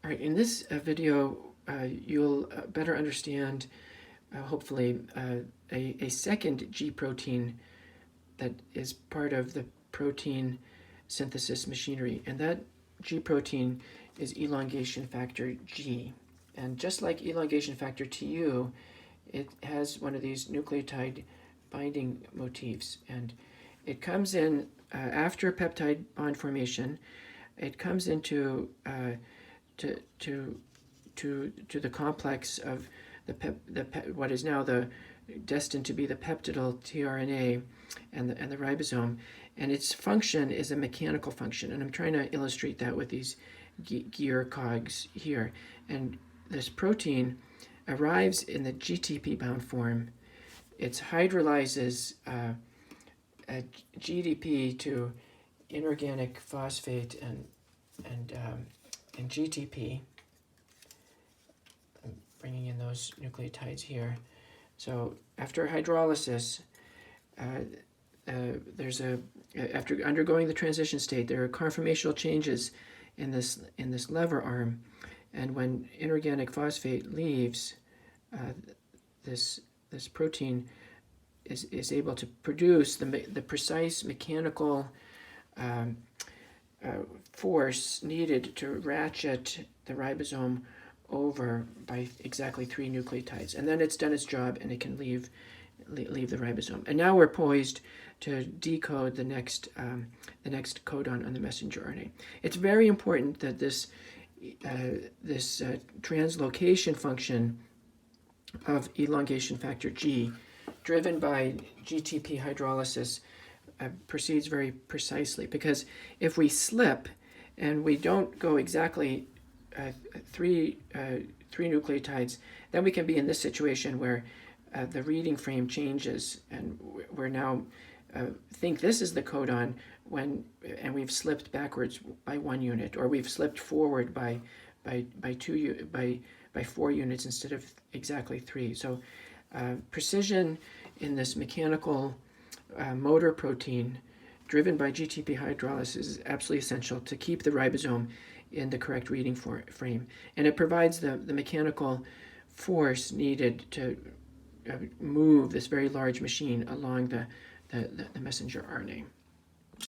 All right, in this video, you'll better understand, hopefully, a second G protein that is part of the protein synthesis machinery. And that G protein is elongation factor G. And just like elongation factor TU, it has one of these nucleotide binding motifs. And it comes in after peptide bond formation. It comes into to the complex of what is now destined to be the peptidyl tRNA and the ribosome, and its function is a mechanical function, and I'm trying to illustrate that with these gear cogs here. And this protein arrives in the GTP bound form. It hydrolyzes GDP to inorganic phosphate and GTP. I'm bringing in those nucleotides here. So after hydrolysis, after undergoing the transition state, there are conformational changes in this lever arm, and when inorganic phosphate leaves, this protein is able to produce the precise mechanical force needed to ratchet the ribosome over by exactly 3 nucleotides, and then it's done its job and it can leave the ribosome. And now we're poised to decode the next codon on the messenger RNA. It's very important that this translocation function of elongation factor G, driven by GTP hydrolysis, proceeds very precisely, because if we slip and we don't go exactly 3 nucleotides, then we can be in this situation where the reading frame changes, and we're now think this is the codon and we've slipped backwards by 1 unit, or we've slipped forward by 4 units instead of exactly 3. So precision in this mechanical motor protein driven by GTP hydrolysis is absolutely essential to keep the ribosome in the correct reading frame, and it provides the mechanical force needed to move this very large machine along the messenger RNA.